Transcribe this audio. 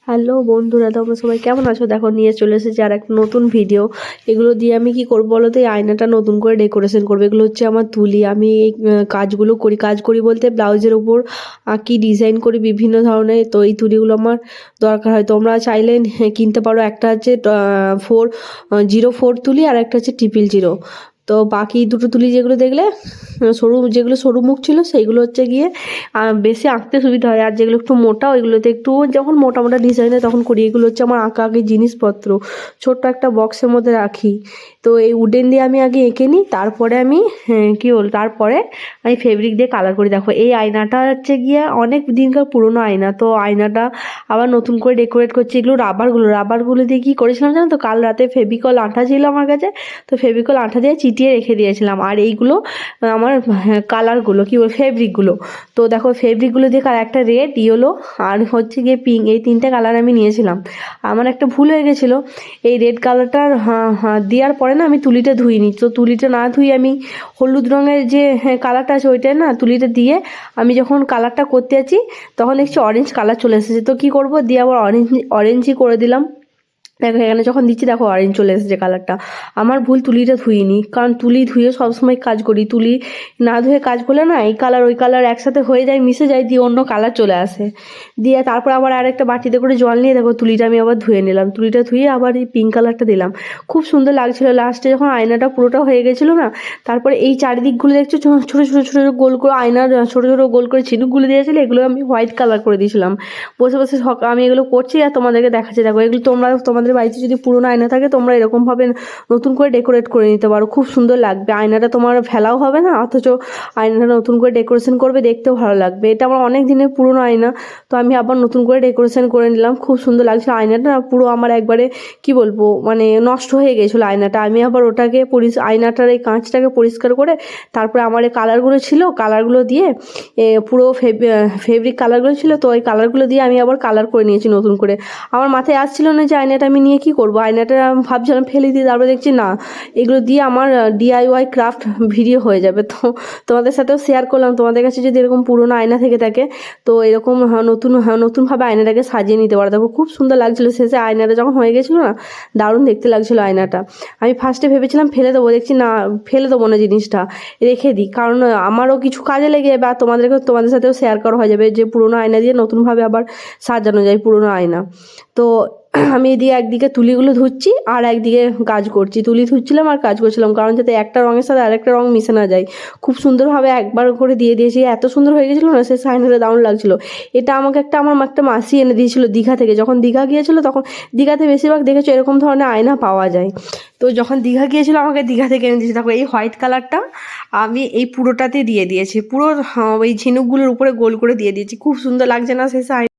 Hello বন্ধুরা, তোমরা সবাই কেমন আছো? দেখো নিয়ে চলে এসেছি আর একটা নতুন ভিডিও। এগুলো দিয়ে আমি কি করবো বলো তো? এই আয়নাটা নতুন করে ডেকোরেশন করবো। এগুলো হচ্ছে আমার তুলি। আমি এই কাজগুলো করি। কাজ করি বলতে ব্লাউজের উপর আঁকি, ডিজাইন করি বিভিন্ন ধরনের। তো এই তুলিগুলো আমার দরকার হয়। তোমরা চাইলে কিনতে পারো। একটা হচ্ছে 404 তুলি, আর একটা হচ্ছে 000। তো বাকি দুটো তুলি যেগুলো দেখলে যেগুলো সরু মুখ ছিল সেইগুলো হচ্ছে গিয়ে বেশি আঁকতে সুবিধা হয়। আর যেগুলো একটু মোটা ওইগুলোতে একটু যখন মোটা মোটা ডিজাইন হয় তখন করি। এগুলো হচ্ছে আমার আঁকা আঁকি জিনিসপত্র, ছোট্ট একটা বক্সের মধ্যে রাখি। তো এই উডেন দিয়ে আমি আগে এঁকে নিই, তারপরে আমি তারপরে আমি ফেব্রিক দিয়ে কালার করি। দেখো এই আয়নাটা হচ্ছে গিয়ে অনেক দিনকার পুরোনো আয়না। তো আয়নাটা আবার নতুন করে ডেকোরেট করছি। এগুলো রাবারগুলো দিয়ে কী করেছিলাম জানো তো? কাল রাতে ফেভিকল আঠা ছিল আমার কাছে, তো ফেভিকল আঠা দিয়ে চিটিয়ে রেখে দিয়েছিলাম। আর এইগুলো আমার কালারগুলো ফেব্রিকগুলো। তো দেখো ফেব্রিকগুলো দিয়ে একটা রেড, ইয়েলো আর হচ্ছে গিয়ে পিঙ্ক, এই তিনটে কালার আমি নিয়েছিলাম। আমার একটা ভুল হয়ে গেছিলো, এই রেড কালারটা দেওয়ার পরে না আমি তুলিটা ধুইনি। তো তুলিটা না ধুয়ে আমি হলুদ রঙের যে কালারটা আছে ওইটা না তুলিটা দিয়ে আমি যখন কালারটা করতে যাচ্ছি তখন দেখছি অরেঞ্জ কালার চলে এসেছে। তো কী করবো, দিয়ে আবার অরেঞ্জই করে দিলাম। দেখো এখানে যখন দিচ্ছি দেখো অরেঞ্জ চলে এসেছে কালারটা। আমার ভুল, তুলিটা ধুইনি। কারণ তুলি ধুয়ে সবসময় কাজ করি, তুলি না ধুয়ে কাজ করলে না এই কালার ওই কালার একসাথে হয়ে যায়, মিশে যায়, দিয়ে অন্য কালার চলে আসে। দিয়ে তারপর আবার আরেকটা বাটিতে করে জল নিয়ে দেখো তুলিটা আমি আবার ধুয়ে নিলাম। তুলিটা ধুয়ে আবার এই পিঙ্ক কালারটা দিলাম। খুব সুন্দর লাগছিলো। লাস্টে যখন আয়নাটা পুরোটা হয়ে গেছিলো না, তারপরে এই চারিদিকগুলো দেখছো ছোটো ছোটো ছোটো ছোটো গোল করে আয়নার ছোটো ছোটো গোল করে ঝিনুকগুলো দিয়েছিলো, এগুলো আমি হোয়াইট কালার করে দিয়েছিলাম। বসে বসে আমি এগুলো করছি আর তোমাদেরকে দেখাচ্ছি। দেখো এগুলো তোমাদের বাড়িতে যদি পুরোনো আয়না থাকে তোমরা এরকমভাবে নতুন করে ডেকোরেট করে নিতে পারো, খুব সুন্দর লাগবে। আয়নাটা তোমার ফেলাও হবে না, অথচ আয়নাটা নতুন করে ডেকোরেশন করবে, দেখতেও ভালো লাগবে। এটা আমার অনেক দিনের পুরোনো আয়না, তো আমি আবার নতুন করে ডেকোরেশন করে নিলাম। খুব সুন্দর লাগছিল। আয়নাটা পুরো আমার একবারে কি বলবো, মানে নষ্ট হয়ে গেছিলো আয়নাটা। আমি আবার ওটাকে আয়নাটার এই কাঁচটাকে পরিষ্কার করে তারপরে আমার এই কালারগুলো ছিল, কালারগুলো দিয়ে পুরো ফেব্রিক কালারগুলো ছিল, তো ওই কালারগুলো দিয়ে আমি আবার কালার করে নিয়েছি নতুন করে। আমার মাথায় আসছিল না যে আয়নাটা আমি নিয়ে কী করবো। আয়নাটা ভাবছিলাম ফেলে দিয়ে, তারপরে দেখছি না, এগুলো দিয়ে আমার DIY ক্রাফট ভিডিও হয়ে যাবে। তো তোমাদের সাথেও শেয়ার করলাম। তোমাদের কাছে যদি এরকম পুরোনো আয়না থেকে থাকে তো এরকম নতুনভাবে আয়নাটাকে সাজিয়ে নিতে পারো। দেখো খুব সুন্দর লাগছিলো। শেষে আয়নাটা যখন হয়ে গেছিলো না, দারুণ দেখতে লাগছিলো আয়নাটা। আমি ফার্স্টে ভেবেছিলাম ফেলে দেবো, দেখছি না ফেলে দেবো না, জিনিসটা রেখে দিই, কারণ আমারও কিছু কাজে লেগে বা তোমাদের সাথেও শেয়ার করা হয়ে যাবে যে পুরোনো আয়না দিয়ে নতুনভাবে আবার সাজানো যায় পুরোনো আয়না। তো আমি এদিকে একদিকে তুলিগুলো ধুচ্ছি আর একদিকে কাজ করছি। তুলি ধুচ্ছিলাম আর কাজ করছিলাম, কারণ যাতে একটা রঙের সাথে আরেকটা রঙ মিশে না যায়। খুব সুন্দরভাবে একবার করে দিয়ে দিয়েছি, এত সুন্দর হয়ে গেছিলো না, সে আয়নাটা দারুণ লাগছিলো। এটা আমার একটা মাসি এনে দিয়েছিলো দীঘা থেকে। যখন দীঘা গিয়েছিলো তখন, দীঘাতে বেশিরভাগ দেখেছো এরকম ধরনের আয়না পাওয়া যায়। তো যখন দীঘা গিয়েছিলো আমাকে দীঘা থেকে এনে দিয়েছি। দেখো এই হোয়াইট কালারটা আমি এই পুরোটাতে দিয়ে দিয়েছি, পুরো ওই ঝিনুকগুলোর উপরে গোল করে দিয়ে দিয়েছি। খুব সুন্দর লাগছে না শেষে?